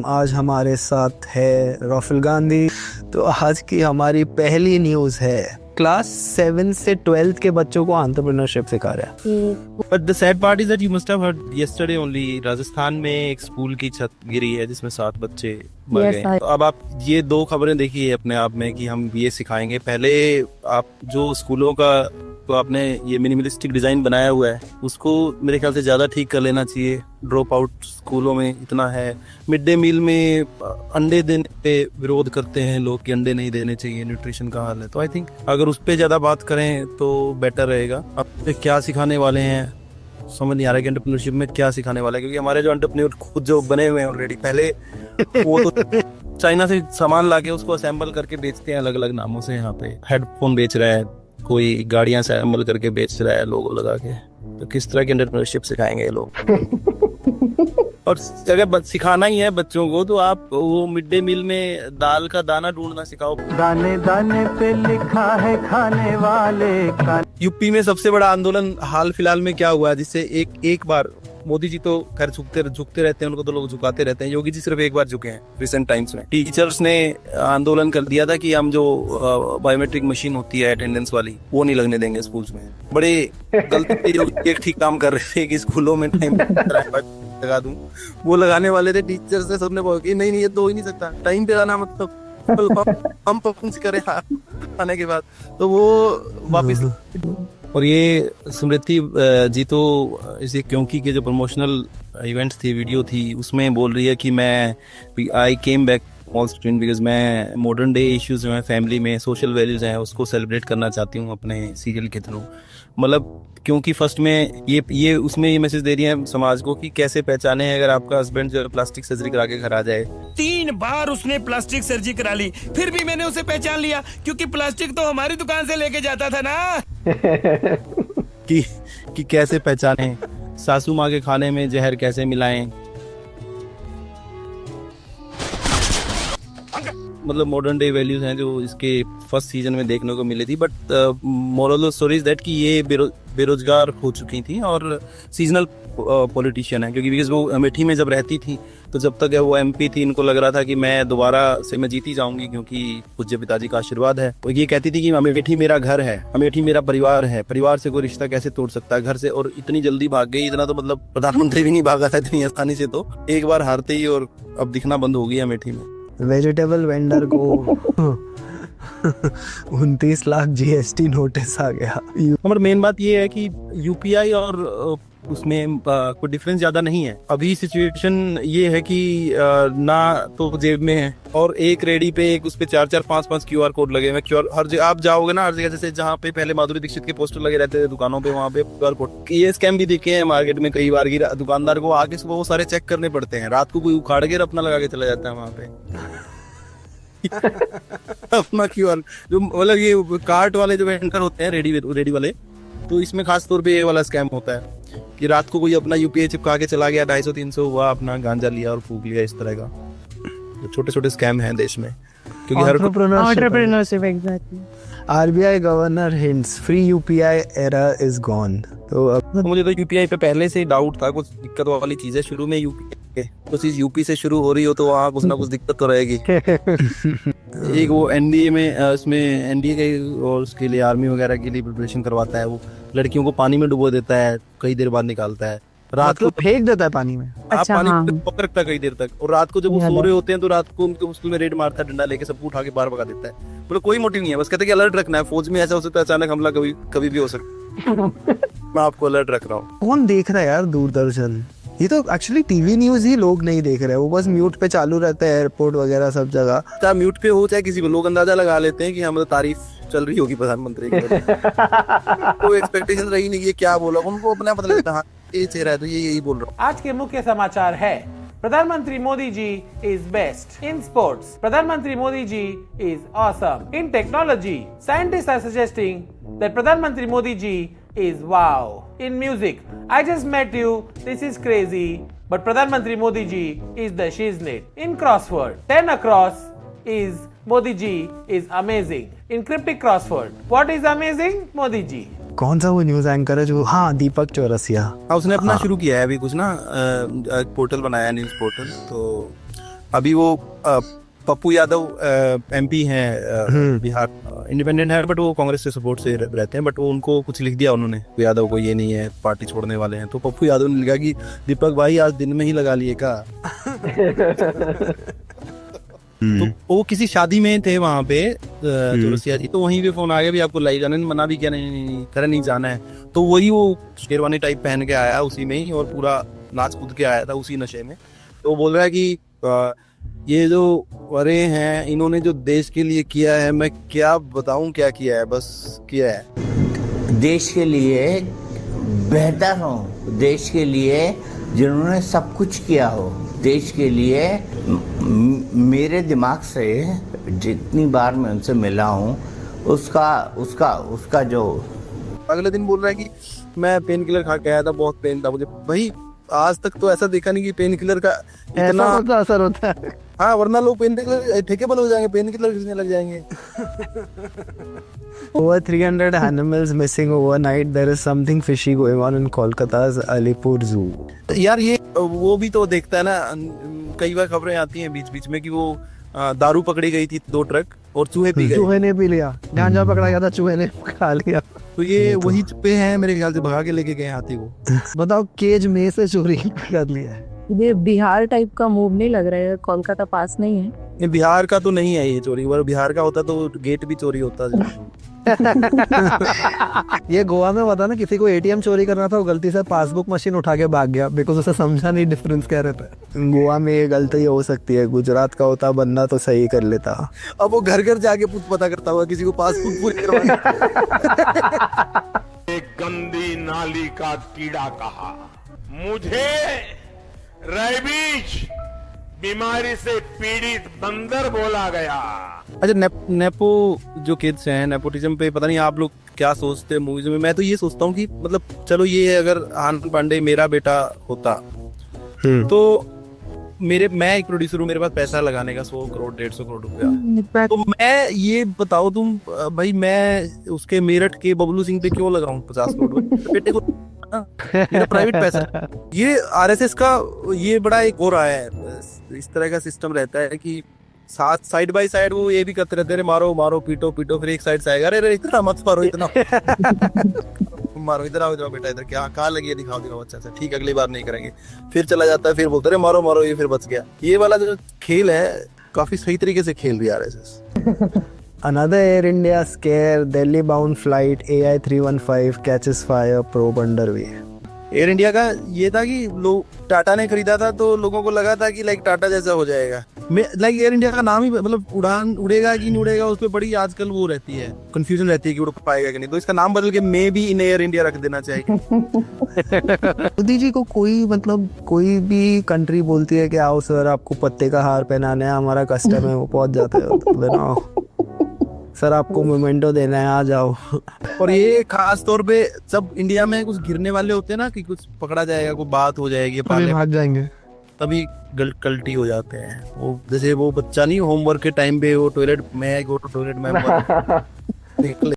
आज हमारे साथ है राहुल गांधी। तो आज की हमारी पहली न्यूज है, क्लास 7 से 12th के बच्चों को एंटरप्रेन्योरशिप सिखा रहा है। But the sad part is that you must have heard yesterday only Rajasthan में एक स्कूल की छत गिरी है जिसमें 7 बच्चे मर गए। तो अब आप ये 2 खबरें देखिए अपने आप में कि हम ये सिखाएंगे। पहले आप जो स्कूलों का तो आपने ये मिनिमलिस्टिक डिजाइन बनाया हुआ है उसको मेरे ख्याल से ज्यादा ठीक कर लेना चाहिए। ड्रॉप आउट स्कूलों में इतना है। मिड डे मील में अंडे देने पे विरोध करते हैं लोग कि अंडे नहीं देने चाहिए, न्यूट्रिशन का हाल है। तो आई थिंक अगर उस पर ज्यादा बात करें तो बेटर रहेगा। अब क्या सिखाने वाले हैं समझ नहीं आ रहा है कि एंटरप्रेन्योरशिप में क्या सिखाने वाला है, क्योंकि हमारे जो एंटरप्रेन्योर खुद जो बने हुए हैं ऑलरेडी, पहले वो तो चाइना से सामान लाके उसको असेंबल करके बेचते हैं अलग अलग नामों से। यहाँ पे हेडफोन बेच रहा है, कोई गाड़ियां असेंबल करके बेच रहा है लोगो लगा के। तो किस तरह की एंटरप्रेन्योरशिप सिखाएंगे ये लोग? और अगर सिखाना ही है बच्चों को तो आप वो मिड डे मील में दाल का दाना ढूंढना सिखाओ। दाने दाने पे लिखा है खाने वाले का। यूपी में सबसे बड़ा आंदोलन हाल फिलहाल में क्या हुआ है जिससे एक बार मोदी जी तो खैर झुकते रहते हैं, उनको तो लोग झुकाते रहते हैं। योगी जी सिर्फ एक बार झुके हैं रिसेंट टाइम्स में। टीचर्स ने आंदोलन कर दिया था कि हम जो बायोमेट्रिक मशीन होती है अटेंडेंस वाली वो नहीं लगने देंगे स्कूल्स में। बड़े गलती एक ठीक काम कर रहे थे कि स्कूलों में टाइम लगा दूं, वो लगाने वाले थे टीचर्स से। सबने बोला कि नहीं ये तो हो ही नहीं सकता, टाइम पे आना मतलब हम परफॉर्मेंस करें आने के बाद। तो वो वापस और ये स्मृति जी तो इसे क्योंकि के जो प्रमोशनल इवेंट्स थी, वीडियो थी, उसमें बोल रही है कि मैं I came back all student because मैं मॉडर्न डे इश्यूज जो है फैमिली में सोशल वैल्यूज हैं उसको सेलिब्रेट करना चाहती हूँ अपने सीरियल के थ्रू। मतलब क्योंकि फर्स्ट में ये उसमें ये मैसेज दे रही है समाज को कि कैसे पहचाने अगर आपका हस्बैंड जो प्लास्टिक सर्जरी करा के घर आ जाए। 3 बार उसने प्लास्टिक सर्जरी करा ली, फिर भी मैंने उसे पहचान लिया क्योंकि प्लास्टिक तो हमारी दुकान से लेके जाता था ना। कि कैसे पहचाने, सासू माँ के खाने में जहर कैसे मिलाएं। मतलब मॉडर्न डे वैल्यूज हैं जो इसके फर्स्ट सीजन में देखने को मिली थी। But moral of story is that कि ये बेरोजगार हो चुकी थी और सीजनल पॉलिटिशियन है, क्योंकि बिकॉज वो अमेठी में जब रहती थी तो जब तक वो एमपी थी इनको लग रहा था कि मैं दोबारा से मैं जीती जाऊंगी क्योंकि पूज्य पिताजी का आशीर्वाद है। वो ये कहती थी कि अमेठी मेरा घर है, अमेठी मेरा परिवार है, परिवार से कोई रिश्ता कैसे तोड़ सकता है घर से। और इतनी जल्दी भाग गई, इतना तो मतलब प्रधानमंत्री भी नहीं भागा था इतनी आसानी से। तो एक बार हारते ही और अब दिखना बंद हो गई अमेठी में। वेजिटेबल वेंडर को 29 लाख जीएसटी नोटिस आ गया। हमारा मेन बात ये है कि यूपीआई और उसमें कोई डिफरेंस ज्यादा नहीं है। अभी सिचुएशन ये है कि ना तो जेब में है और एक रेडी पे एक उस पे 4-4 5-5 क्यूआर कोड लगे हुए। क्यूआर हर जगह आप जाओगे ना, हर जगह जैसे जहाँ पे पहले माधुरी दीक्षित के पोस्टर लगे रहते थे दुकानों पे, वहाँ पे क्यूआर कोड। ये स्कैम भी देखे हैं मार्केट में कई बार की। दुकानदार को आके सुबह वो सारे चेक करने पड़ते हैं, रात को कोई उखाड़ के अपना लगा के चला जाता है वहाँ पे अपना क्यूआर। जो मतलब ये कार्ट वाले जो वेंडर होते हैं रेडी वाले, तो इसमें खास तौर पे ये वाला स्कैम होता है कि रात को कोई अपना यूपीआई चिपका के चला गया, 250-300 हुआ, अपना गांजा लिया और फूक लिया। इस तरह का छोटे छोटे स्कैम हैं देश में, क्योंकि हर entrepreneurship exactly. RBI governor hints free UPI era is gone. तो अब मुझे तो यूपीआई पे पहले से ही डाउट था, कुछ दिक्कत वाली चीज है। शुरू में यूपीआई कुछ चीज यूपी से शुरू हो रही हो तो वहाँ कुछ ना कुछ दिक्कत तो रहेगी। एक वो एनडीए में उसमें एनडीए के और उसके लिए आर्मी वगैरह के लिए प्रिपरेशन करवाता है। वो लड़कियों को पानी में डुबो देता है, कई देर बाद निकालता है। रात को फेंक देता है पानी में। अच्छा, पानी हाँ। में पकड़ रखता है कई देर तक, और रात को जब वो सो रहे होते हैं तो रात को उनको मुश्किल में रेड मारता है, डंडा लेके सबको उठा के बाहर भगा देता है। मतलब कोई मोटिव नहीं है, बस कहते हैं कि अलर्ट रखना है। फौज में ऐसा हो सकता है अचानक हमला कभी भी हो सकता है। मैं आपको अलर्ट रख रहा हूँ। कौन देख रहा है यार दूरदर्शन? ये तो एक्चुअली टीवी न्यूज ही लोग नहीं देख रहे हैं, वो बस म्यूट पे चालू रहता है एयरपोर्ट वगैरह सब जगह। चाहे म्यूट पे हो चाहे किसी को, लोग अंदाजा लगा लेते हैं कि हम तारीफ चल रही होगी प्रधानमंत्री की। कोई एक्सपेक्टेशन रही नहीं, ये क्या बोला, उनको अपना पता लगता है ये चेहरा है तो ये यही बोल रहा हूँ। आज के मुख्य समाचार है, प्रधानमंत्री Modi ji is best in sports. प्रधानमंत्री Modi ji is awesome in technology. Scientists are suggesting that प्रधानमंत्री मोदी जी is wow. In music, I just met you, this is crazy, but Pradhan Mantri Modi ji is the shiznit. In crossword, 10 across is Modi ji is amazing. In cryptic crossword, what is amazing? Modi ji. कौन सा वो news anchor है जो, हाँ, दीपक चौरसिया। उसने अपना शुरू किया है अभी कुछ ना, पोर्टल बनाया न्यूज पोर्टल। तो अभी वो पप्पू यादव MP हैं बिहार, इंडिपेंडेंट है बट वो कांग्रेस से सपोर्ट से रहते हैं, बट वो उनको कुछ लिख दिया उन्होंने यादव को, ये नहीं है पार्टी छोड़ने वाले हैं, तो पप्पू यादव ने लिखा कि दीपक भाई आज दिन में ही लगा लिए का। तो वो किसी शादी में थे वहां पे चौरसिया जी, तो वहीं पे फोन आ गया भी आपको लाई जाने, मना भी किया नहीं करे नहीं जाना है, तो वही वो शेरवानी टाइप पहन के आया उसी में ही और पूरा नाच कूद के आया था उसी नशे में। तो बोल रहा है कि ये जो वरे हैं इन्होंने जो देश के लिए किया है, मैं क्या बताऊं क्या किया है, बस किया है देश के लिए बेहतर हो, देश के लिए जिन्होंने सब कुछ किया हो, देश के लिए। मेरे दिमाग से जितनी बार मैं उनसे मिला हूँ उसका जो अगले दिन बोल रहा है कि मैं पेन किलर खा के आया था, बहुत पेन था मुझे। भाई आज तक तो ऐसा देखा नहीं कि पेन किलर का इतना असर होता है। हाँ, वरना लोग पेन किलर ठेकेबल हो जाएंगे, पेन किलर खरीदने लग जाएंगे। Over 300 animals missing overnight. There is something fishy going on in Kolkata's Alipur Zoo. यार ये वो भी तो देखता है ना, कई बार खबरें आती हैं बीच बीच में कि वो दारू पकड़ी गई थी 2 ट्रक और चूहे पी गए। चूहे ने पी लिया, जहाँ जहाँ पकड़ा गया था चूहे ने खा लिया। तो ये वही चुप्पे हैं मेरे ख्याल से, भगा के लेके गए हाथी को। बताओ, केज में से चोरी कर लिया है। ये बिहार टाइप का मूव नहीं लग रहा है, कोलकाता पास नहीं है। ये बिहार का तो नहीं है ये चोरी, अगर बिहार का होता तो गेट भी चोरी होता। ये गोवा में बता ना, किसी को ATM चोरी करना था, वो गलती से पासबुक मशीन उठा के भाग गया बिकॉज उसे समझा नहीं डिफरेंस क्या रहता है। गोवा में ये गलती हो सकती है, गुजरात का होता बंदा तो सही कर लेता। अब वो घर घर जाके पता करता हुआ किसी को पासबुक पूरी करवा। एक गंदी नाली का कीड़ा कहा, मुझे रेबीज बीमारी से पीड़ित बंदर बोला गया। अच्छा, नेपो जो किड्स हैं, नेपोटिज्म पे पता नहीं आप लोग क्या सोचते हैं मूवीज में। मैं तो ये सोचता हूँ कि मतलब चलो ये अगर आनंद पांडे मेरा बेटा होता तो मैं एक प्रोड्यूसर हूँ, मेरे पास पैसा लगाने का 100 करोड़ 150 करोड़ रुपया, तो मैं ये बताओ तुम भाई, मैं उसके मेरठ के बबलू सिंह पे क्यों लगाऊं 50 करोड़ बेटे को, मेरा प्राइवेट पैसा। ये RSS का ये बड़ा एक हो रहा है, इस तरह का सिस्टम रहता है कि साथ साइड बाय साइड वो ये भी करते रहते हैं, मारो मारो पीटो पीटो, फिर एक साइड से आएगा अरे इतना मत मारो, इतना मारो, इधर आओ बेटा, इधर क्या कहाँ लगी है, दिखाओ अच्छा ठीक, अगली बार नहीं करेंगे। फिर चला जाता है, फिर बोलते रहे मारो मारो, ये फिर बच गया। ये वाला जो खेल है काफी सही तरीके से खेल रही है RSS। Another Air India scare, Delhi bound flight AI315 catches fire, probe underway. Air India का ये था कि लोग टाटा ने खरीदा था तो लोगों को लगा था कि लाइक टाटा जैसा हो जाएगा। लाइक एयर इंडिया का नाम ही मतलब उड़ान उड़ेगा कि नहीं उड़ेगा, उस पर बड़ी आजकल वो रहती है, कंफ्यूजन रहती है कि उड़ पाएगा कि नहीं, तो इसका नाम बदल के may be in air India रख देना चाहिए। मोदी जी को कोई भी कंट्री बोलती है कि आओ सर आपको पत्ते का हार पहनाना है, हमारा कस्टम है, वो पहुंच जाते हैं, सर आपको मोमेंटो देना है, आ जाओ। और ये खास तौर पे जब इंडिया में कुछ गिरने वाले होते हैं ना, कि कुछ पकड़ा जाएगा, कोई बात हो जाएगी, भाग जाएंगे, तभी कल्टी हो जाते हैं। वो जैसे वो बच्चा नहीं होमवर्क के टाइम पे वो टॉयलेट में निकले